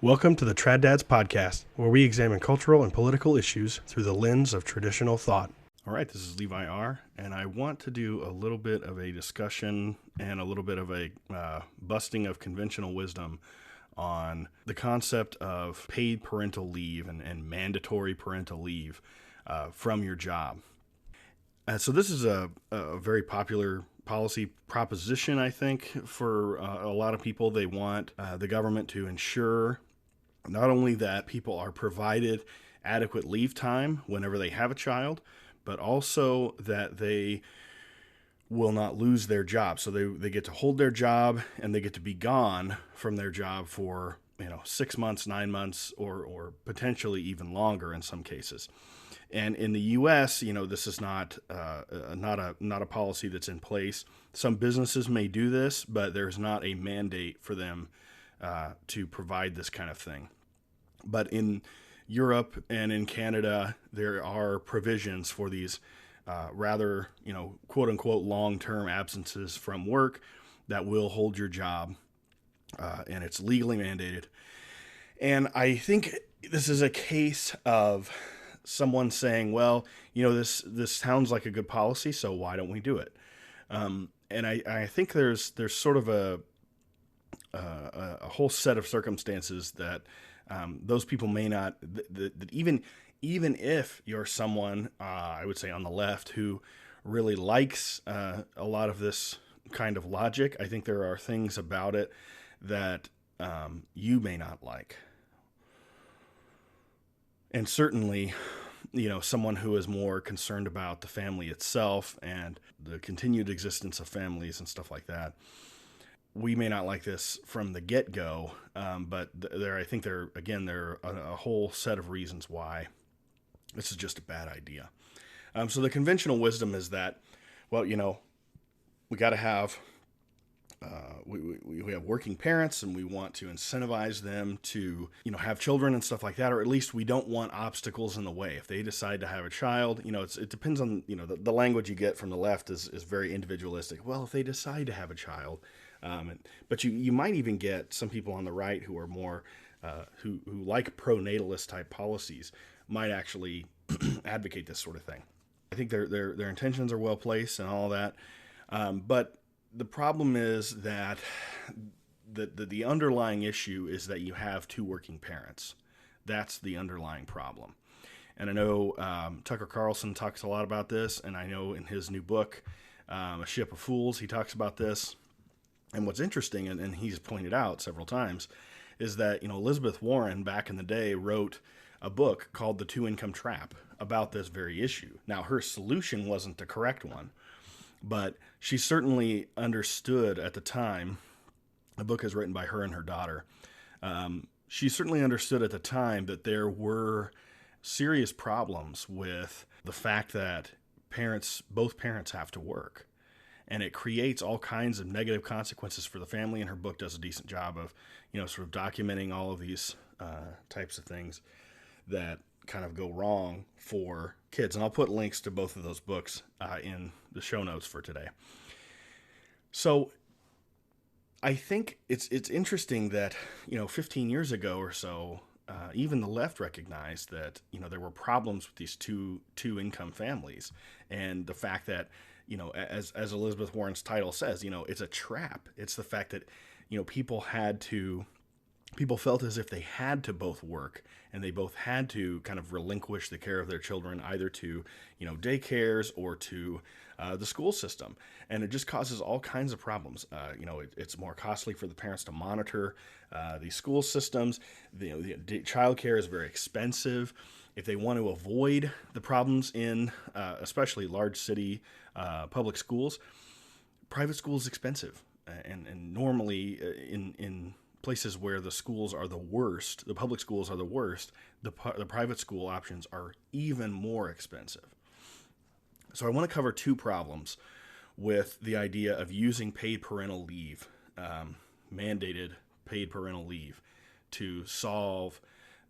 Welcome to the Trad Dads Podcast, where we examine cultural and political issues through the lens of traditional thought. All right, this is Levi R., and I want to do a little bit of a discussion and a little bit of a busting of conventional wisdom on the concept of paid parental leave and mandatory parental leave from your job. So this is a very popular policy proposition, I think, for a lot of people. They want the government to ensure not only that people are provided adequate leave time whenever they have a child, but also that they will not lose their job. So they get to hold their job and they get to be gone from their job for 6 months, 9 months, or potentially even longer in some cases. And in the U.S., this is not a policy that's in place. Some businesses may do this, but there's not a mandate for them to provide this kind of thing. But in Europe and in Canada, there are provisions for these rather, quote unquote, long-term absences from work that will hold your job, and it's legally mandated. And I think this is a case of someone saying, well, this sounds like a good policy, so why don't we do it? And I think there's sort of a whole set of circumstances that those people may not, that even if you're someone, I would say on the left, who really likes a lot of this kind of logic, I think there are things about it that you may not like. And certainly, someone who is more concerned about the family itself and the continued existence of families and stuff like that, we may not like this from the get-go, but I think there are a whole set of reasons why this is just a bad idea. So the conventional wisdom is that, well, we got to have we have working parents, and we want to incentivize them to have children and stuff like that, or at least we don't want obstacles in the way. If they decide to have a child, it depends on the language you get from the left is very individualistic. Well, if they decide to have a child, but you might even get some people on the right who are more who like pro-natalist type policies might actually advocate this sort of thing. I think their intentions are well placed and all that, but the problem is that the underlying issue is that you have two working parents. That's the underlying problem. And I know Tucker Carlson talks a lot about this, and I know in his new book, A Ship of Fools, he talks about this. And what's interesting, and he's pointed out several times, is that Elizabeth Warren back in the day wrote a book called The Two-Income Trap about this very issue. Now, her solution wasn't the correct one, but she certainly understood at the time. The book is written by her and her daughter. She certainly understood at the time that there were serious problems with the fact that both parents have to work. And it creates all kinds of negative consequences for the family. And her book does a decent job of, sort of documenting all of these types of things that kind of go wrong for kids. And I'll put links to both of those books in the show notes for today. So I think it's interesting that, 15 years ago or so, even the left recognized that, there were problems with these two income families, and the fact that, as Elizabeth Warren's title says, it's a trap. It's the fact that, people felt as if they had to both work, and they both had to kind of relinquish the care of their children either to, daycares or to the school system. And it just causes all kinds of problems. It's more costly for the parents to monitor these school systems. The child care is very expensive. If they want to avoid the problems in especially large city public schools, private school is expensive. And normally in places where the schools are the worst, the public schools are the worst, the private school options are even more expensive. So I want to cover two problems with the idea of using paid parental leave, mandated paid parental leave, to solve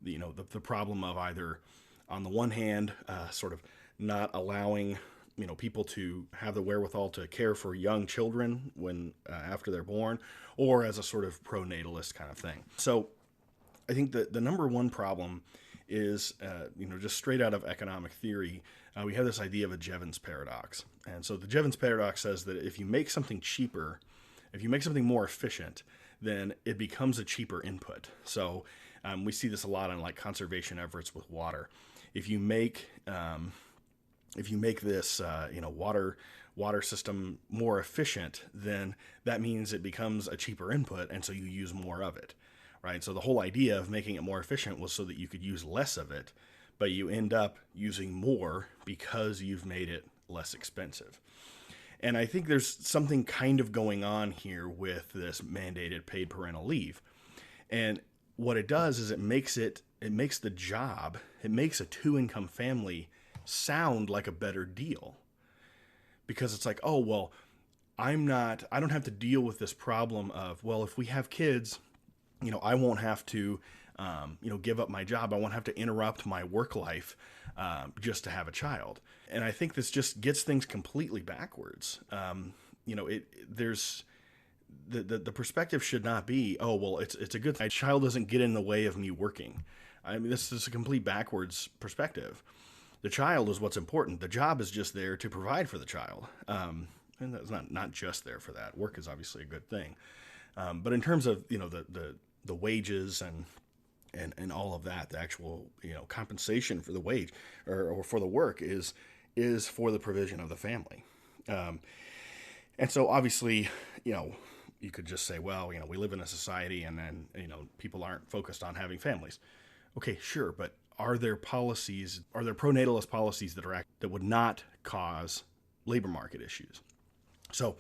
the problem of either, on the one hand, sort of not allowing people to have the wherewithal to care for young children when after they're born, or as a sort of pro-natalist kind of thing. So I think that the number one problem is, just straight out of economic theory, we have this idea of a Jevons paradox. And so the Jevons paradox says that if you make something cheaper, if you make something more efficient, then it becomes a cheaper input. So we see this a lot on like conservation efforts with water. If you make this water system more efficient, then that means it becomes a cheaper input, and so you use more of it, right? So the whole idea of making it more efficient was so that you could use less of it, but you end up using more because you've made it less expensive. And I think there's something kind of going on here with this mandated paid parental leave. And what it does is it makes a two-income family sound like a better deal. Because it's like, oh, well, I don't have to deal with this problem of, well, if we have kids, I won't have to, give up my job. I won't have to interrupt my work life just to have a child. And I think this just gets things completely backwards. There's the perspective should not be, oh, well, it's a good thing. My child doesn't get in the way of me working. I mean, this is a complete backwards perspective. The child is what's important. The job is just there to provide for the child. And that's not just there for that. Work is obviously a good thing. But in terms of, the wages and all of that, the actual, compensation for the wage or for the work is for the provision of the family. And so obviously, you could just say, well, we live in a society and then, people aren't focused on having families. Okay, sure. But are there pronatalist policies that would not cause labor market issues? So,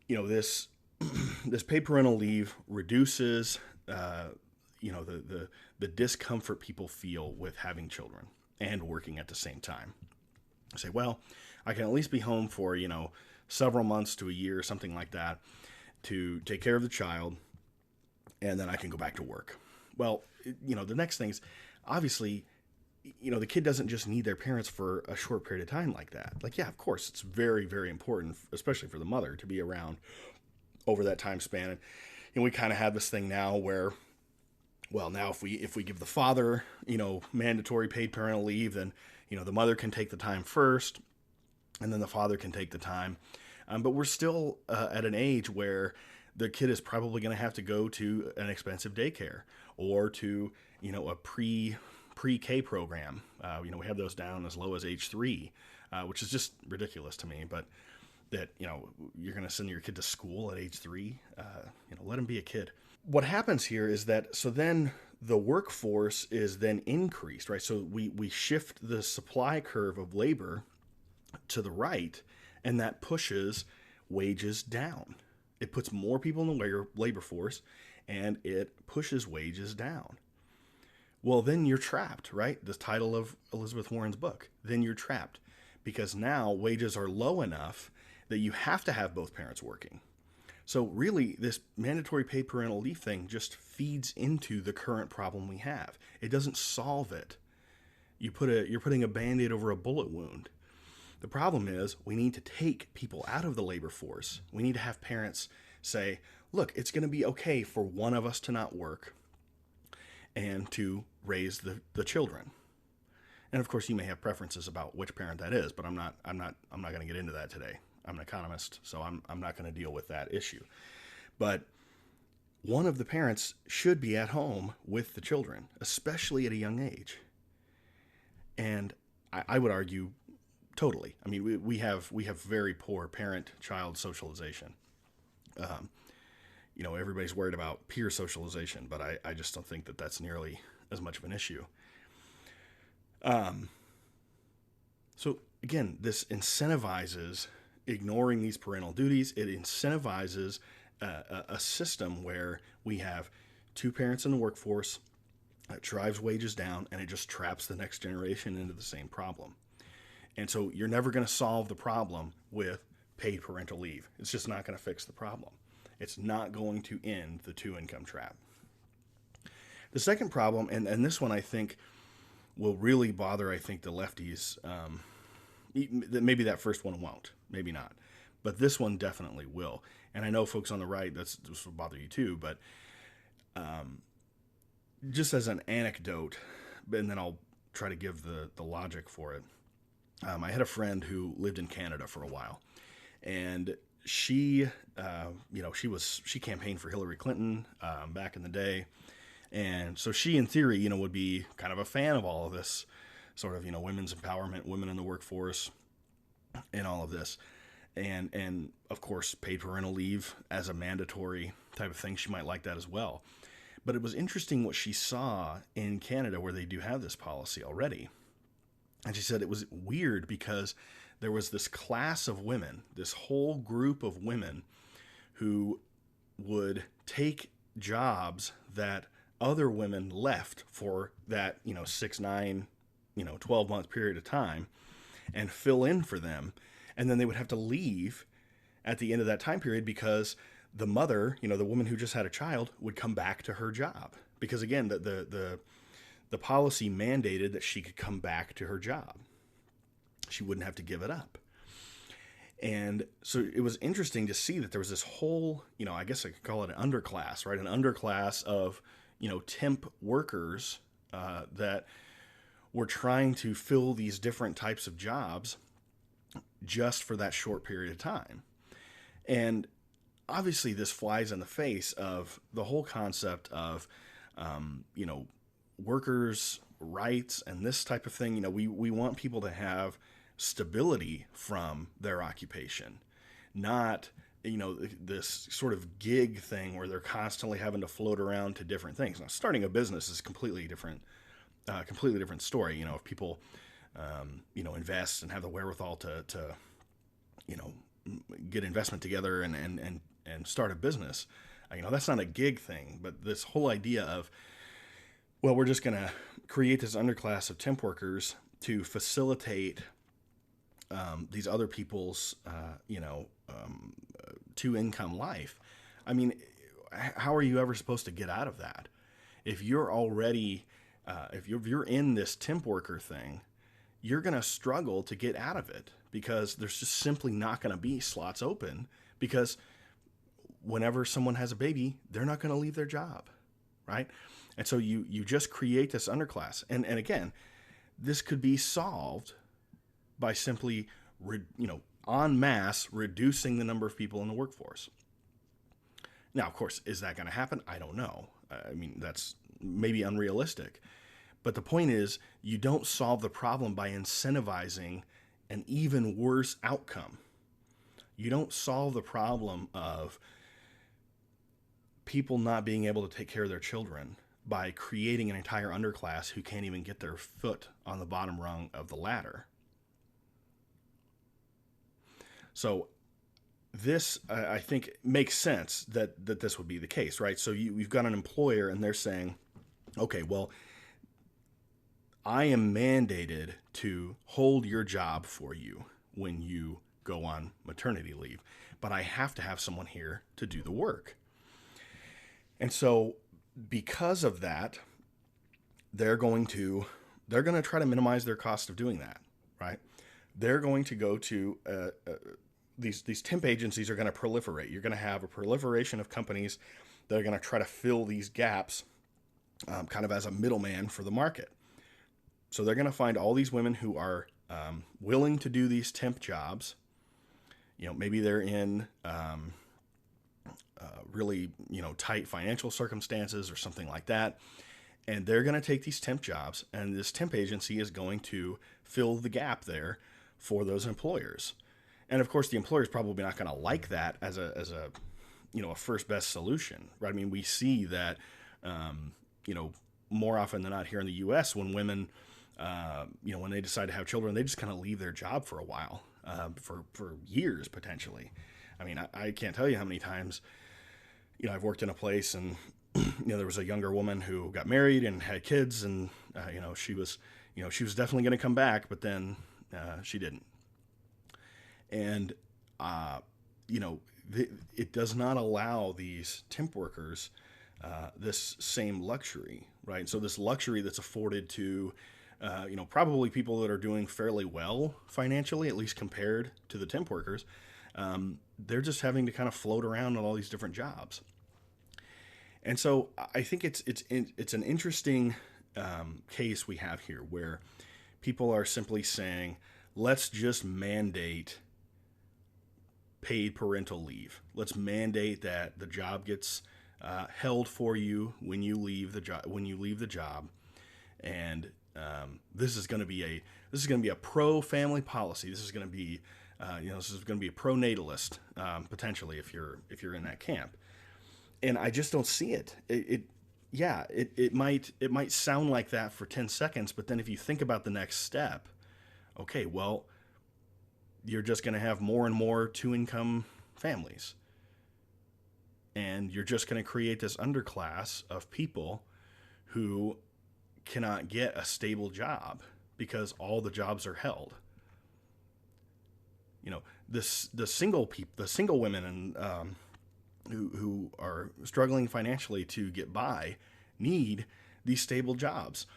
this paid parental leave reduces, the discomfort people feel with having children and working at the same time. Say, well, I can at least be home for, several months to a year or something like that to take care of the child, and then I can go back to work. Well, the next thing is, obviously, the kid doesn't just need their parents for a short period of time like that. Like, yeah, of course, it's very, very important, especially for the mother, to be around over that time span. And we kind of have this thing now where, well, now if we give the father, mandatory paid parental leave, then, the mother can take the time first, and then the father can take the time. But we're still at an age where the kid is probably going to have to go to an expensive daycare or to, a pre-K program. We have those down as low as age 3, which is just ridiculous to me. But that, you're going to send your kid to school at age 3, let him be a kid. What happens here is that, so then the workforce is then increased, right? So we shift the supply curve of labor to the right, and that pushes wages down. It puts more people in the labor force, and it pushes wages down. Well, then you're trapped, right? The title of Elizabeth Warren's book. Then you're trapped because now wages are low enough that you have to have both parents working. So really, this mandatory paid parental leave thing just feeds into the current problem we have. It doesn't solve it. You're putting a Band-Aid over a bullet wound. The problem is we need to take people out of the labor force. We need to have parents say, look, it's going to be okay for one of us to not work and to raise the children. And of course, you may have preferences about which parent that is, but I'm not going to get into that today. I'm an economist, so I'm not going to deal with that issue. But one of the parents should be at home with the children, especially at a young age. And I would argue totally. I mean, we have very poor parent-child socialization. Everybody's worried about peer socialization, but I just don't think that that's nearly as much of an issue. So again, this incentivizes ignoring these parental duties. It incentivizes a system where we have two parents in the workforce. It drives wages down, and it just traps the next generation into the same problem. And so you're never going to solve the problem with paid parental leave. It's just not going to fix the problem. It's not going to end the two-income trap. The second problem, and this one I think will really bother, the lefties. Maybe that first one won't. Maybe not. But this one definitely will. And I know folks on the right, this will bother you too, but just as an anecdote, and then I'll try to give the logic for it. I had a friend who lived in Canada for a while, and she, she campaigned for Hillary Clinton back in the day, and so she, in theory, would be kind of a fan of all of this sort of, women's empowerment, women in the workforce, and all of this, and of course, paid parental leave as a mandatory type of thing. She might like that as well. But it was interesting what she saw in Canada, where they do have this policy already. And she said it was weird because there was this class of women, this whole group of women who would take jobs that other women left for that, 6, 9, 12-month period of time and fill in for them. And then they would have to leave at the end of that time period because the mother, the woman who just had a child, would come back to her job. Because again, the policy mandated that she could come back to her job. She wouldn't have to give it up. And so it was interesting to see that there was this whole, I guess I could call it an underclass, right? An underclass of, temp workers that were trying to fill these different types of jobs just for that short period of time. And obviously this flies in the face of the whole concept of, workers' rights and this type of thing. We want people to have stability from their occupation, not, this sort of gig thing where they're constantly having to float around to different things. Now, starting a business is completely different story. If people, invest and have the wherewithal to get investment together and start a business, that's not a gig thing. But this whole idea of, well, we're just going to create this underclass of temp workers to facilitate these other people's, two-income life. I mean, how are you ever supposed to get out of that? If you're already, if you're in this temp worker thing, you're going to struggle to get out of it because there's just simply not going to be slots open, because whenever someone has a baby, they're not going to leave their job, right? And so you just create this underclass. And again, this could be solved by simply, en masse reducing the number of people in the workforce. Now, of course, is that going to happen? I don't know. I mean, that's maybe unrealistic. But the point is, you don't solve the problem by incentivizing an even worse outcome. You don't solve the problem of people not being able to take care of their children by creating an entire underclass who can't even get their foot on the bottom rung of the ladder. So this, I think, makes sense that this would be the case, right? So you've got an employer and they're saying, okay, well, I am mandated to hold your job for you when you go on maternity leave, but I have to have someone here to do the work. And so because of that, they're going to try to minimize their cost of doing that, right? They're going to go to these temp agencies are going to proliferate. You're going to have a proliferation of companies that are going to try to fill these gaps, kind of as a middleman for the market. So they're going to find all these women who are willing to do these temp jobs. Maybe they're in really, tight financial circumstances or something like that. And they're going to take these temp jobs, and this temp agency is going to fill the gap there for those employers. And of course, the employer is probably not going to like that as a first best solution, right? I mean, we see that, more often than not here in the U.S., when women, when they decide to have children, they just kind of leave their job for a while, for years potentially. I mean, I can't tell you how many times, I've worked in a place and, there was a younger woman who got married and had kids, and, she was definitely going to come back, but then she didn't. And, it does not allow these temp workers this same luxury, right? So this luxury that's afforded to, probably people that are doing fairly well financially, at least compared to the temp workers, they're just having to kind of float around on all these different jobs. And so I think it's an interesting case we have here where people are simply saying, let's just mandate paid parental leave. Let's mandate that the job gets held for you when you leave the job. And this is going to be a pro family policy. This is going to be this is going to be a pro natalist potentially if you're in that camp. And I just don't see it. It might sound like that for 10 seconds, but then if you think about the next step, okay, well, you're just going to have more and more two-income families. And you're just going to create this underclass of people who cannot get a stable job because all the jobs are held. The single women and who are struggling financially to get by need these stable jobs.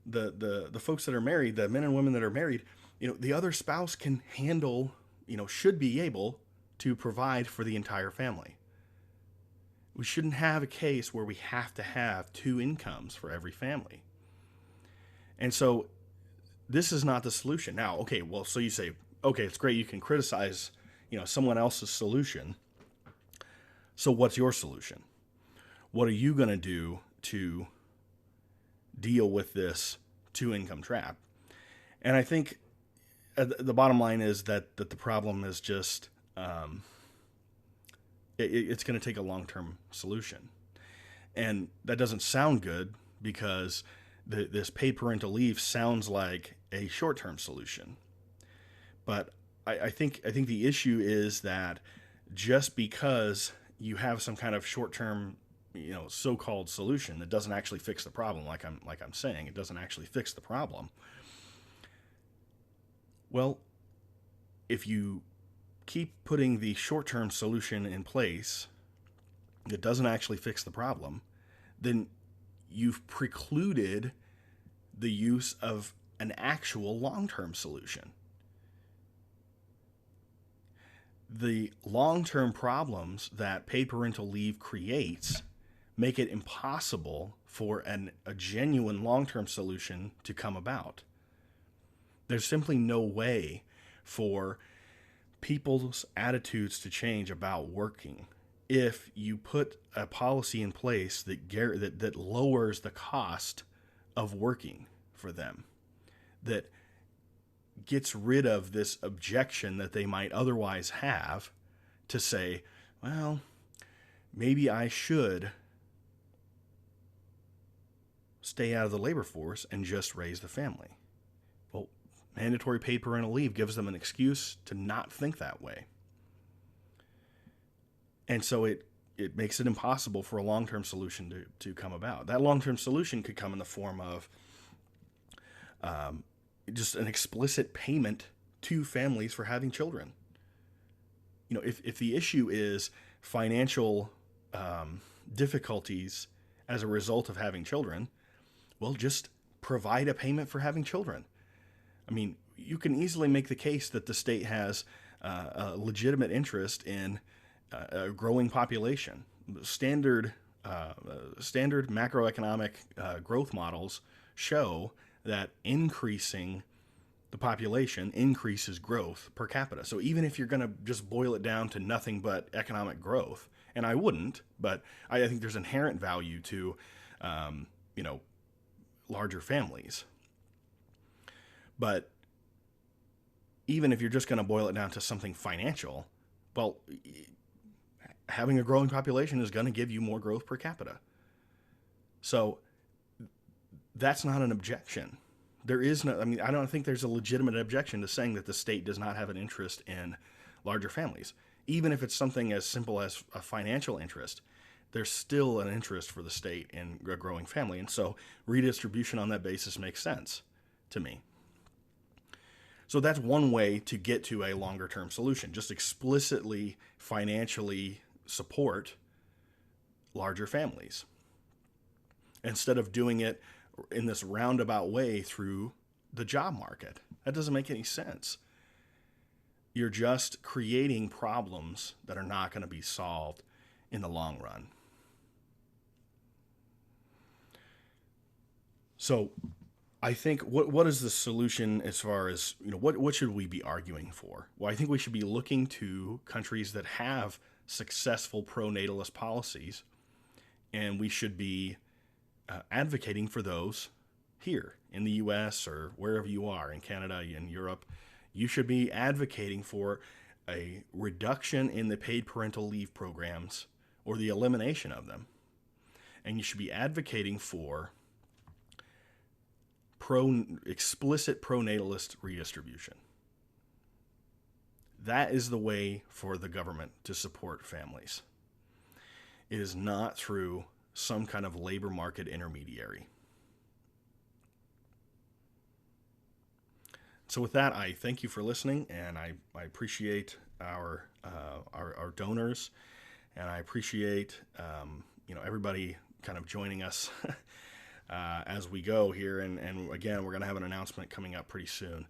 The folks that are married, the men and women that are married, the other spouse can handle, should be able to provide for the entire family. We shouldn't have a case where we have to have two incomes for every family. And so this is not the solution. Now, okay, well, so you say, okay, it's great. You can criticize, someone else's solution. So what's your solution? What are you going to do to deal with this two-income trap? And I think the bottom line is that the problem is just it's going to take a long-term solution. And that doesn't sound good because this paid parental leave sounds like a short-term solution. But I think the issue is that just because you have some kind of short-term, so-called solution that doesn't actually fix the problem, like I'm saying, it doesn't actually fix the problem. Well, if you keep putting the short-term solution in place that doesn't actually fix the problem, then you've precluded the use of an actual long-term solution. The long-term problems that paid parental leave creates make it impossible for a genuine long-term solution to come about. There's simply no way for people's attitudes to change about working if you put a policy in place that lowers the cost of working for them, that gets rid of this objection that they might otherwise have to say, well, maybe I should stay out of the labor force and just raise the family. Well, mandatory paid parental leave gives them an excuse to not think that way. And so it makes it impossible for a long-term solution to come about. That long-term solution could come in the form of just an explicit payment to families for having children. If the issue is financial difficulties as a result of having children, well, just provide a payment for having children. I mean, you can easily make the case that the state has a legitimate interest in a growing population. Standard macroeconomic growth models show that increasing the population increases growth per capita. So even if you're going to just boil it down to nothing but economic growth, and I wouldn't, but I think there's inherent value to, larger families. But even if you're just going to boil it down to something financial, well, having a growing population is going to give you more growth per capita. So that's not an objection. There is no, I don't think there's a legitimate objection to saying that the state does not have an interest in larger families. Even if it's something as simple as a financial interest, there's still an interest for the state in a growing family. And so redistribution on that basis makes sense to me. So that's one way to get to a longer term solution. Just explicitly financially support larger families instead of doing it in this roundabout way through the job market. That doesn't make any sense. You're just creating problems that are not going to be solved in the long run. So I think what is the solution as far as, what should we be arguing for? Well, I think we should be looking to countries that have successful pro-natalist policies, and we should be advocating for those here in the U.S. or wherever you are, in Canada, in Europe. You should be advocating for a reduction in the paid parental leave programs or the elimination of them. And you should be advocating for explicit pro-natalist redistribution. That is the way for the government to support families. It is not through some kind of labor market intermediary. So with that, I thank you for listening, and I appreciate our donors, and I appreciate everybody kind of joining us as we go here. And again, we're going to have an announcement coming up pretty soon.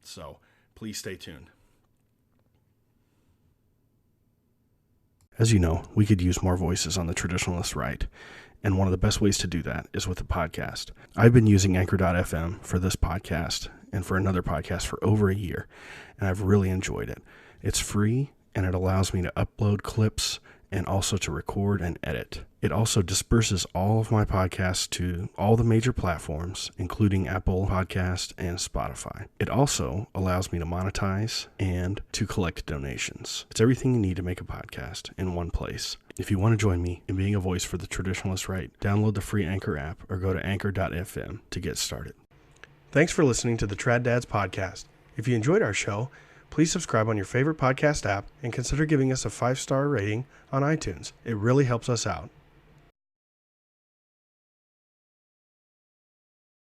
So please stay tuned. As you know, we could use more voices on the traditionalist right, and one of the best ways to do that is with a podcast. I've been using Anchor.fm for this podcast and for another podcast for over a year, and I've really enjoyed it. It's free, and it allows me to upload clips and also to record and edit. It also disperses all of my podcasts to all the major platforms, including Apple Podcast and Spotify. It also allows me to monetize and to collect donations. It's everything you need to make a podcast in one place. If you want to join me in being a voice for the traditionalist right, download the free Anchor app or go to Anchor.fm to get started. Thanks for listening to the Trad Dads podcast. If you enjoyed our show, please subscribe on your favorite podcast app and consider giving us a 5-star rating on iTunes. It really helps us out.